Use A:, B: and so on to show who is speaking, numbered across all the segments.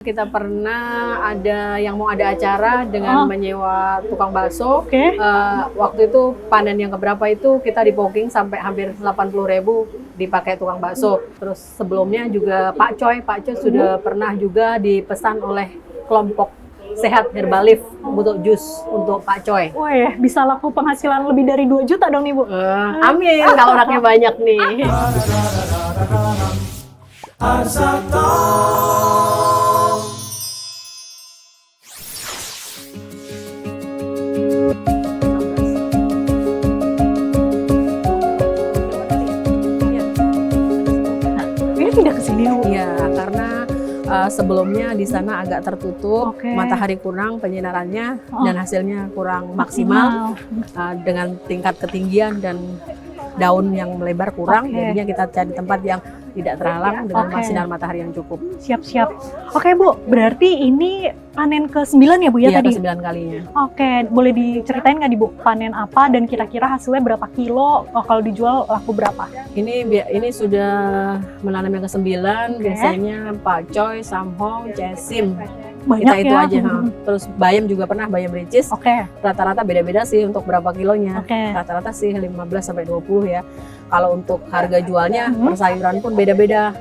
A: Kita pernah mau ada acara dengan menyewa tukang bakso. Waktu itu panen yang keberapa itu kita di booking sampai hampir 80.000 dipakai tukang bakso. Terus sebelumnya juga Pak Coy sudah pernah juga dipesan oleh kelompok Sehat Herbalif untuk jus untuk Pak Coy.
B: Wah ya, bisa laku penghasilan lebih dari 2 juta dong nih Bu?
A: Amin, kalau anaknya banyak nih.
B: Ini pindah ke sini Bu?
A: Iya, karena sebelumnya di sana agak tertutup, matahari kurang penyinarannya dan hasilnya kurang maksimal dengan tingkat ketinggian dan daun yang melebar kurang. Jadinya kita cari tempat yang tidak terhalang dengan sinar matahari yang cukup.
B: Siap-siap. Oke Bu, berarti ini panen ke-9 ya Bu ya
A: Iya,
B: tadi?
A: ke-9 kalinya.
B: Oke, boleh diceritain nggak Bu panen apa dan kira-kira hasilnya berapa kilo? Kalau dijual laku berapa?
A: Ini sudah menanam yang ke-9, biasanya Pak Coy, Samhong, Cesim.
B: Banyak
A: Kita itu
B: ya?
A: aja. Terus bayam juga pernah, bayam ricis. Rata-rata beda-beda sih untuk berapa kilonya. Rata-rata sih 15 sampai 20 ya. Kalau untuk harga jualnya per sayuran pun beda-beda.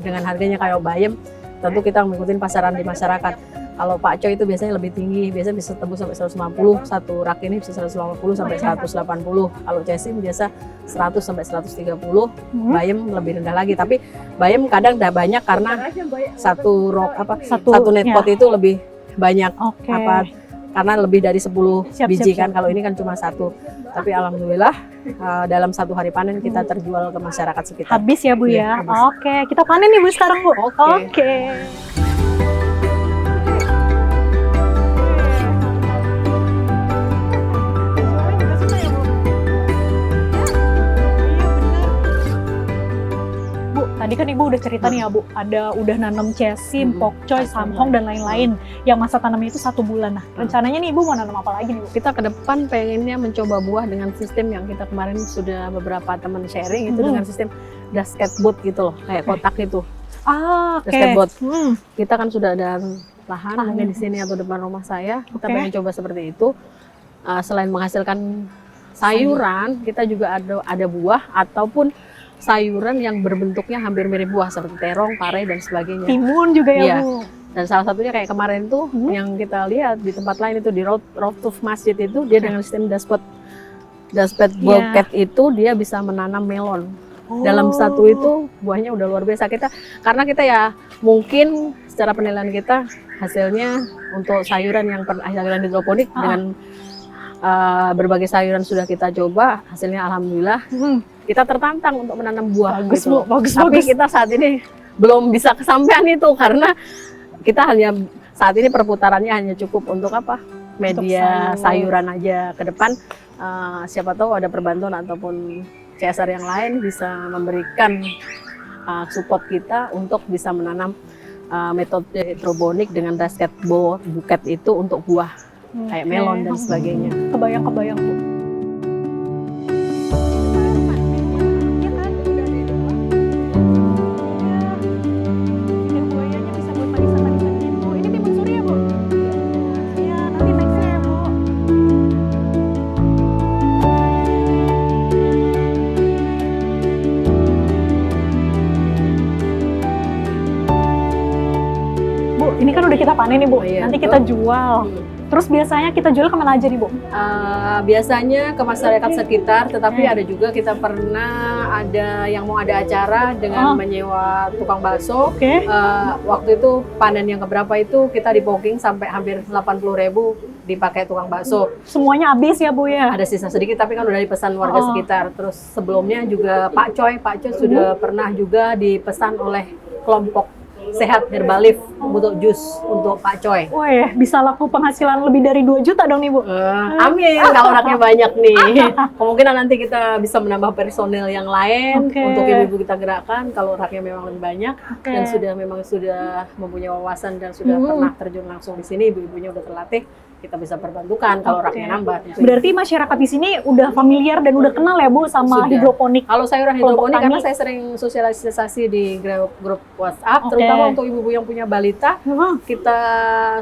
A: Dengan harganya kayak bayam, tentu kita mengikuti pasaran di masyarakat. Kalau Pak Coy itu biasanya lebih tinggi, biasanya bisa tembus sampai 150, satu rak ini bisa 150 sampai 180. Kalau Cesim biasa 100 sampai 130, bayam lebih rendah lagi. Tapi bayam kadang udah banyak karena satu net pot itu lebih banyak karena lebih dari 10 biji kan. Kalau ini kan cuma satu. Tapi alhamdulillah dalam satu hari panen kita terjual ke masyarakat sekitar.
B: Habis ya Bu ya? Oke, kita panen nih Bu sekarang Bu. Oke. Tadi kan Ibu udah cerita nih ya Bu, udah nanam Cesim, Pak Coy, Samhong dan lain-lain. Yang masa tanamnya itu 1 bulan. Nah, rencananya nih Ibu mau nanam apa lagi nih Bu?
A: Kita ke depan pengennya mencoba buah dengan sistem yang kita kemarin sudah beberapa teman sharing itu dengan sistem basket bot gitu loh, kayak kotak itu. Basket bot. Kita kan sudah ada lahan mungkin di sini atau depan rumah saya. Kita pengen coba seperti itu. Selain menghasilkan sayuran, kita juga ada buah ataupun sayuran yang berbentuknya hampir mirip buah seperti terong, pare dan sebagainya.
B: Timun juga ya Bu.
A: Dan salah satunya kayak kemarin tuh yang kita lihat di tempat lain itu di rooftop masjid itu dia dengan sistem dashboard bulkhead itu dia bisa menanam melon. Dalam satu itu buahnya udah luar biasa. Karena kita ya mungkin secara penilaian kita hasilnya untuk sayuran hidroponik dengan berbagai sayuran sudah kita coba, hasilnya alhamdulillah. Kita tertantang untuk menanam buah. Tapi kita saat ini belum bisa kesampaian itu karena kita saat ini perputarannya hanya cukup untuk media sayuran aja. Ke depan siapa tahu ada perbantuan ataupun CSR yang lain bisa memberikan support kita untuk bisa menanam metode hidroponik dengan basket buket itu untuk buah kayak melon dan sebagainya.
B: Kebayang Bu. Ini kan udah kita panen nih Bu, nanti kita jual. Terus biasanya kita jual kemana aja nih Bu?
A: Biasanya ke masyarakat sekitar, tetapi ada juga kita pernah yang mau ada acara dengan menyewa tukang bakso. Waktu itu panen yang keberapa itu kita di booking sampai hampir 80.000 dipakai tukang bakso.
B: Semuanya habis ya Bu ya?
A: Ada sisa sedikit tapi kan udah dipesan warga sekitar. Terus sebelumnya juga Pak Coy sudah pernah juga dipesan oleh kelompok Sehat Herbalif untuk jus untuk Pak Coy.
B: Wah ya, bisa laku penghasilan lebih dari 2 juta dong nih Bu?
A: Amin, kalau anaknya banyak nih. Kemungkinan nanti kita bisa menambah personil yang lain untuk ibu-ibu kita gerakkan kalau raknya memang lebih banyak dan sudah mempunyai wawasan dan sudah pernah terjun langsung di sini, ibu-ibunya udah terlatih. kita bisa perbantukan kalau raknya nambah.
B: Berarti masyarakat di sini udah familiar dan udah kenal ya Bu sama hidroponik.
A: Kalau sayuran hidroponik karena saya sering sosialisasi di grup WhatsApp, terutama untuk ibu-ibu yang punya balita balita kita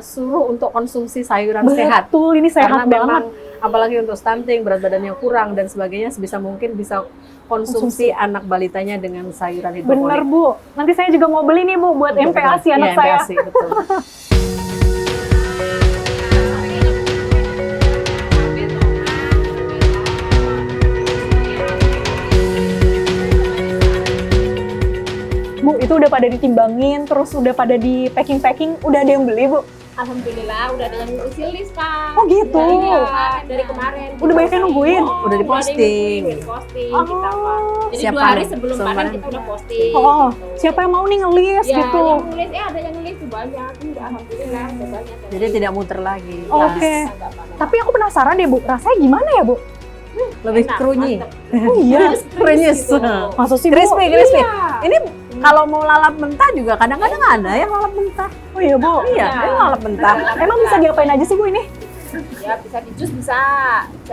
A: suruh untuk konsumsi sayuran sehat.
B: Betul, ini sehat
A: Karena
B: banget.
A: memang apalagi untuk stunting, berat badannya kurang dan sebagainya, sebisa mungkin bisa konsumsi anak balitanya dengan sayuran hidroponik.
B: Bener Bu, nanti saya juga mau beli nih Bu buat MPASI anak saya.
A: MPASI, betul.
B: Bu, itu udah pada ditimbangin, terus udah pada di packing-packing, udah ada yang beli Bu?
C: Alhamdulillah udah ada yang usil list Pak.
B: Oh gitu?
C: Iya, dari kemarin.
B: Udah banyak yang nungguin?
A: Udah diposting.
C: Udah diposting
B: Oh.
C: kita Pak. Jadi
A: Siapa
C: 2 hari sebelum
A: yang
C: panen
A: selebaran?
C: kita udah posting.
B: Oh,
C: gitu.
B: siapa yang mau nih ngelis
C: Ya,
B: gitu?
C: yang nulis, ada yang nulis tuh banyak. Alhamdulillah udah banyak. yang
A: Jadi
C: nulis.
A: tidak muter lagi.
B: Oh,
A: Habis.
B: oke.
C: Agak panen.
B: Tapi aku penasaran deh Bu, rasanya gimana ya Bu?
A: Lebih
C: Enak,
A: creamy.
C: mantep.
B: Oh iya,
A: Krenyes.
C: Gitu.
B: maksud sih Bu?
A: Crispy, crispy.
C: Iya.
A: Ini kalau mau lalap mentah juga kadang-kadang ada yang lalap mentah.
B: Oh iya Bu?
A: Iya, ada yang lalap mentah.
B: Emang bisa diapain aja sih Bu ini?
C: Ya bisa di jus bisa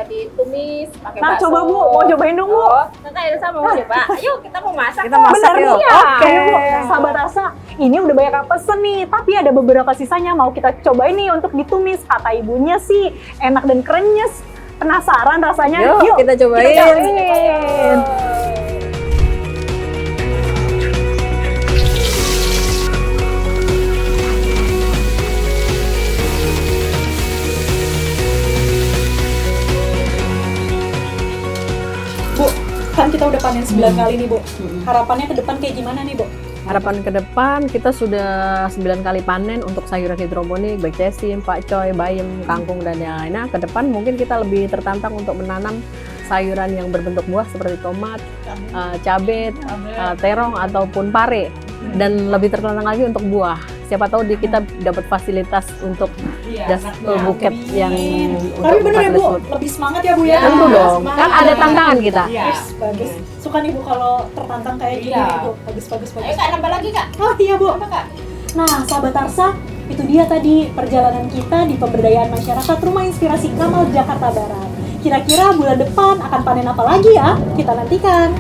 C: ditumis pakai
B: Nah
C: bakso.
B: coba Bu, mau cobain dong Bu.
C: Oh, Kakak Elsa mau coba. Ayo kita mau masak.
A: Kita masak
B: Bener,
A: yuk.
B: Bu.
A: Oke.
B: Ayo Bu, sahabat rasa, ini udah banyak yang pesen nih, tapi ada beberapa sisanya mau kita cobain nih untuk ditumis. Kata ibunya sih enak dan krenyes. Penasaran rasanya?
A: Yuk, kita cobain.
B: Kita cobain. Bu, kan kita udah panen 9 kali nih Bu. Harapannya ke depan kayak gimana nih Bu?
A: Harapan ke depan kita sudah 9 kali panen untuk sayuran hidroponik, baik cesim, pakcoy, bayam, kangkung dan yang lainnya. Ke depan mungkin kita lebih tertantang untuk menanam sayuran yang berbentuk buah seperti tomat, cabai, terong ataupun pare, dan lebih tertantang lagi untuk buah. Siapa tahu kita dapat fasilitas untuk buket yang
B: Tapi
A: untuk
B: bener ya Bu,
A: fasilitas.
B: lebih semangat ya Bu ya?
A: Tentu dong,
C: semangat.
A: kan ada tantangan kita.
C: Iya.
B: Bagus. Suka nih Bu kalau tertantang kayak gini
C: Iya.
B: nih, Bu. Bagus.
C: Ayo Kak, nambah lagi Kak.
B: Oh iya Bu.
C: Apa Kak?
B: Nah, sahabat Tarsa, itu dia tadi perjalanan kita di pemberdayaan masyarakat Rumah Inspirasi Kamal Jakarta Barat. Kira-kira bulan depan akan panen apa lagi ya? Kita nantikan.